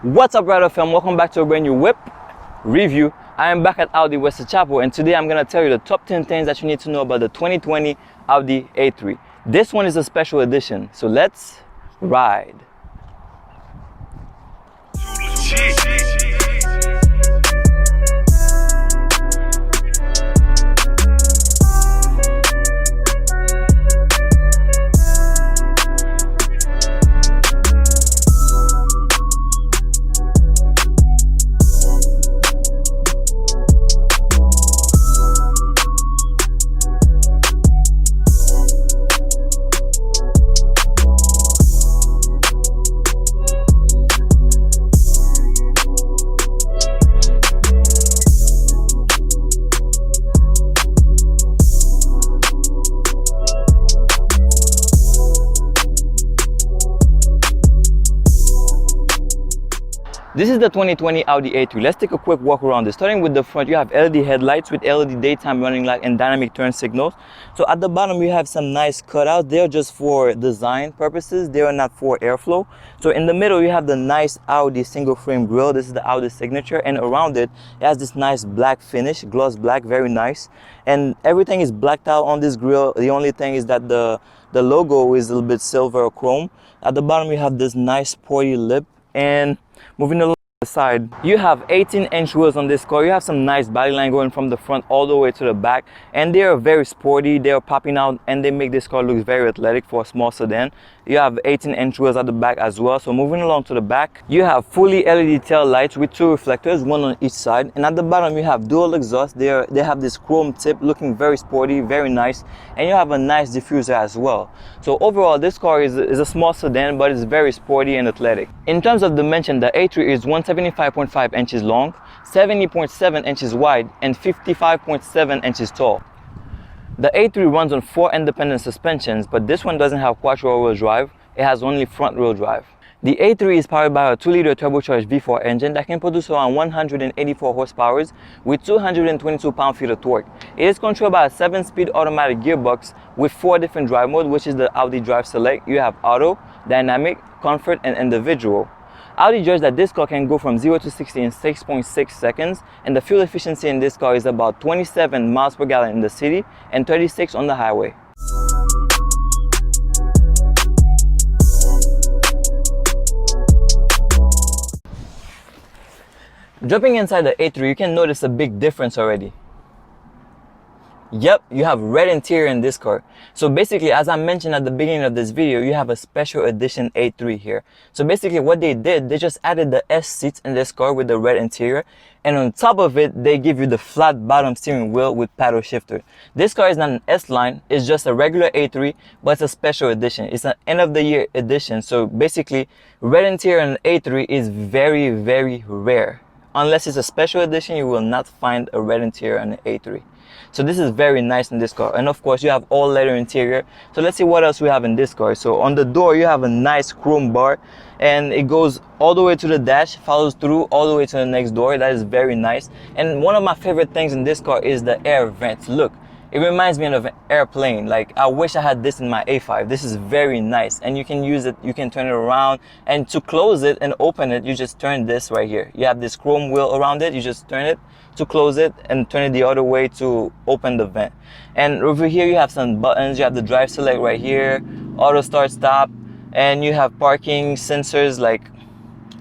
What's up, Rider Fam? Welcome back to a brand new whip review. I am back at Audi Wesley Chapel, and today I'm going to tell you the top 10 things that you need to know about the 2020 Audi A3. This one is a special edition, so let's ride. This is the 2020 Audi A3. Let's take a quick walk around this. Starting with the front, you have LED headlights with LED daytime running light and dynamic turn signals. So at the bottom, you have some nice cutouts. They're just for design purposes. They are not for airflow. So in the middle, you have the nice Audi single frame grille. This is the Audi signature, and around it, it has this nice black finish, gloss black, very nice. And everything is blacked out on this grille. The only thing is that the logo is a little bit silver or chrome. At the bottom, you have this nice sporty lip. And moving along the side, you have 18-inch wheels on this car. You have some nice body line going from the front all the way to the back, and they are very sporty. They are popping out, and they make this car look very athletic for a small sedan. You have 18-inch wheels at the back as well. So moving along to the back, you have fully LED tail lights with 2 reflectors, one on each side. And at the bottom, you have dual exhaust. They have this chrome tip, looking very sporty, very nice. And you have a nice diffuser as well. So overall, this car is a small sedan, but it's very sporty and athletic. In terms of dimension, the A3 is 175.5 inches long, 70.7 inches wide, and 55.7 inches tall. The A3 runs on 4 independent suspensions, but this one doesn't have quattro-wheel drive. It has only front-wheel drive. The A3 is powered by a 2-liter turbocharged V4 engine that can produce around 184 horsepower with 222 pound-feet of torque. It is controlled by a 7-speed automatic gearbox with 4 different drive modes, which is the Audi Drive Select. You have Auto, Dynamic, Comfort, and Individual. Audi judged that this car can go from 0 to 60 in 6.6 seconds, and the fuel efficiency in this car is about 27 miles per gallon in the city and 36 on the highway. Jumping inside the A3, you can notice a big difference already. Yep, you have red interior in this car. So basically, as I mentioned at the beginning of this video, you have a special edition A3 here. So basically what they did, they just added the S seats in this car with the red interior. And on top of it, they give you the flat bottom steering wheel with paddle shifter. This car is not an S line, it's just a regular A3, but it's a special edition. It's an end of the year edition. So basically, red interior in an A3 is very, very rare. Unless it's a special edition, you will not find a red interior on an A3. So this is very nice in this car. And of course, you have all leather interior. So let's see what else we have in this car. So on the door, you have a nice chrome bar, and it goes all the way to the dash, follows through all the way to the next door. That is very nice. And one of my favorite things in this car is the air vents. Look, it reminds me of an airplane. Like, I wish I had this in my A5. This is very nice, and you can use it, you can turn it around, and to close it and open it, you just turn this right here. You have this chrome wheel around it, you just turn it to close it and turn it the other way to open the vent. And over here, you have some buttons. You have the drive select right here, auto start stop, and you have parking sensors like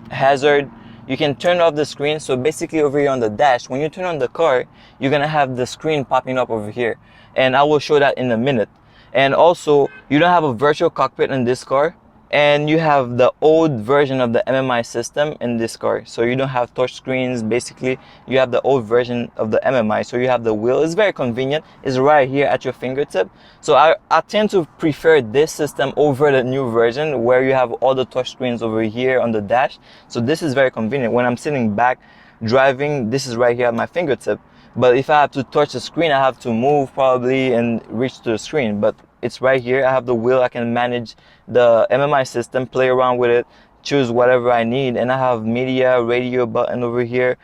hazard. You can turn off the screen. So basically over here on the dash, when you turn on the car, you're gonna have the screen popping up over here, and I will show that in a minute. And also, you don't have a virtual cockpit in this car, and you have the old version of the MMI system in this car. So you don't have touch screens. Basically, you have the old version of the MMI. So you have the wheel. It's very convenient. It's right here at your fingertip. So I tend to prefer this system over the new version where you have all the touch screens over here on the dash. So this is very convenient. When I'm sitting back driving, this is right here at my fingertip. But if I have to touch the screen, I have to move probably and reach to the screen. But it's right here. I have the wheel. I can manage the MMI system, play around with it, choose whatever I need. And I have media, radio button over here,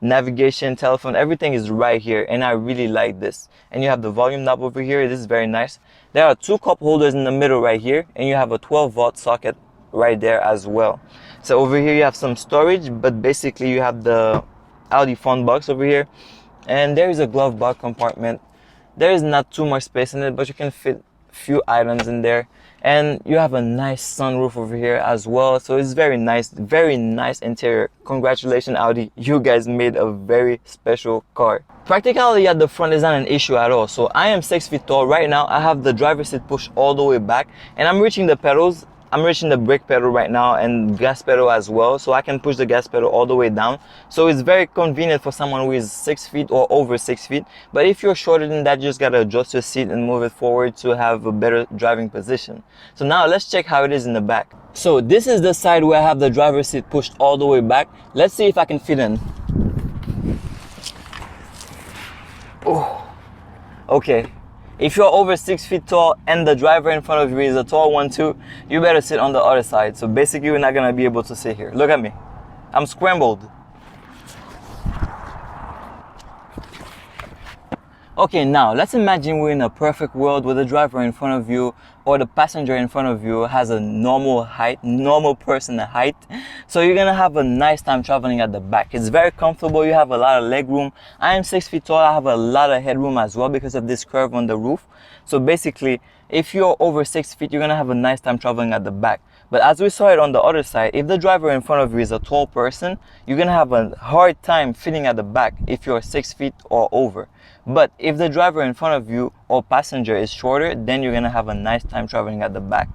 navigation, telephone, everything is right here, and I really like this. And you have the volume knob over here. This is very nice. There are two cup holders in the middle right here, and you have a 12-volt socket right there as well. So over here you have some storage, but basically you have the Audi phone box over here, and there is a glove box compartment. There is not too much space in it, but you can fit few items in there. And you have a nice sunroof over here as well, so it's very nice interior. Congratulations Audi, you guys made a very special car. Practicality at the front is not an issue at all. So I am 6 feet tall right now. I have the driver's seat pushed all the way back, and I'm reaching the pedals. I'm reaching the brake pedal right now and gas pedal as well, so I can push the gas pedal all the way down. So it's very convenient for someone who is 6 feet or over 6 feet. But if you're shorter than that, you just gotta adjust your seat and move it forward to have a better driving position. So now let's check how it is in the back. So this is the side where I have the driver's seat pushed all the way back. Let's see if I can fit in. Oh, okay. If you're over 6 feet tall and the driver in front of you is a tall one too, you better sit on the other side. So basically you're not gonna be able to sit here. Look at me, I'm scrambled. Okay, now let's imagine we're in a perfect world where the driver in front of you or the passenger in front of you has a normal height, normal person height. So you're gonna have a nice time traveling at the back. It's very comfortable, you have a lot of leg room. I am 6 feet tall, I have a lot of headroom as well because of this curve on the roof. So basically, if you're over 6 feet, you're gonna have a nice time traveling at the back. But as we saw it on the other side, if the driver in front of you is a tall person, you're gonna have a hard time fitting at the back if you're 6 feet or over. But if the driver in front of you or passenger is shorter, then you're gonna have a nice time traveling at the back.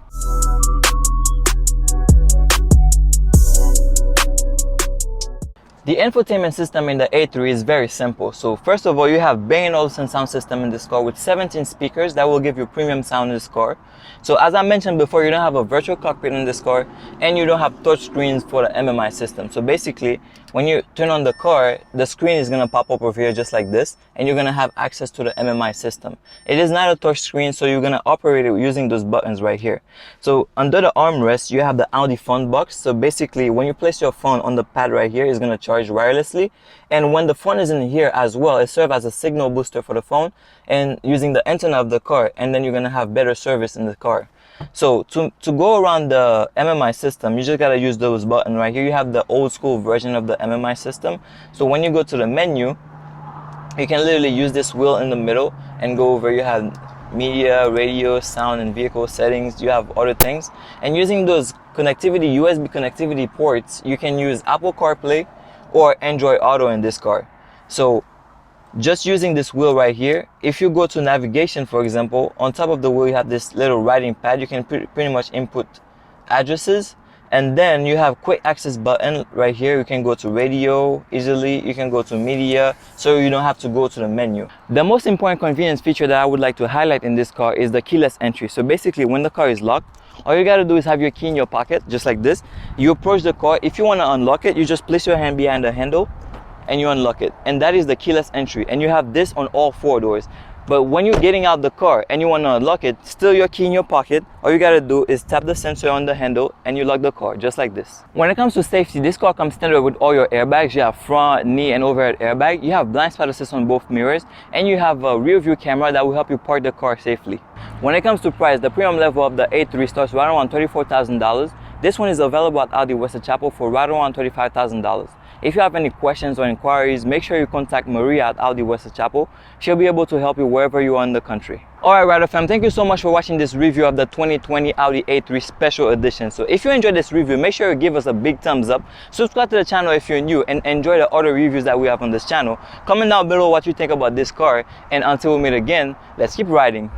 The infotainment system in the A3 is very simple. So first of all, you have Bang & Olufsen sound system in this car with 17 speakers that will give you premium sound in this car. So as I mentioned before, you don't have a virtual cockpit in this car, and you don't have touch screens for the MMI system. So basically, when you turn on the car, the screen is gonna pop up over here just like this, and you're gonna have access to the MMI system. It is not a touch screen, so you're gonna operate it using those buttons right here. So under the armrest, you have the Audi phone box. So basically, when you place your phone on the pad right here, it's gonna charge wirelessly, and when the phone is in here as well, it serves as a signal booster for the phone and using the antenna of the car, and then you're gonna have better service in the car. So to go around the MMI system, you just gotta use those buttons right here. You have the old school version of the MMI system. So when you go to the menu, you can literally use this wheel in the middle and go over. You have media, radio, sound, and vehicle settings. You have other things, and using those connectivity USB connectivity ports, you can use Apple CarPlay or Android Auto in this car. So just using this wheel right here, if you go to navigation, for example, on top of the wheel you have this little writing pad. You can pretty much input addresses, and then you have quick access button right here. You can go to radio easily, you can go to media, so you don't have to go to the menu. The most important convenience feature that I would like to highlight in this car is the keyless entry. So basically, when the car is locked, all you gotta do is have your key in your pocket, just like this. You approach the car. If you wanna unlock it, you just place your hand behind the handle and you unlock it, and that is the keyless entry. And you have this on all 4 doors. But when you're getting out the car and you want to unlock it, still your key in your pocket, all you gotta do is tap the sensor on the handle and you lock the car, just like this. When it comes to safety, this car comes standard with all your airbags. You have front, knee, and overhead airbag. You have blind spot assist on both mirrors, and you have a rear view camera that will help you park the car safely. When it comes to price, the premium level of the A3 starts right around $34,000. This one is available at Audi West Chapel for right around $35,000. If you have any questions or inquiries, make sure you contact Maria at Audi West Chapel. She'll be able to help you wherever you are in the country. Alright, Rider fam, thank you so much for watching this review of the 2020 Audi A3 Special Edition. So if you enjoyed this review, make sure you give us a big thumbs up. Subscribe to the channel if you're new, and enjoy the other reviews that we have on this channel. Comment down below what you think about this car, and until we meet again, let's keep riding.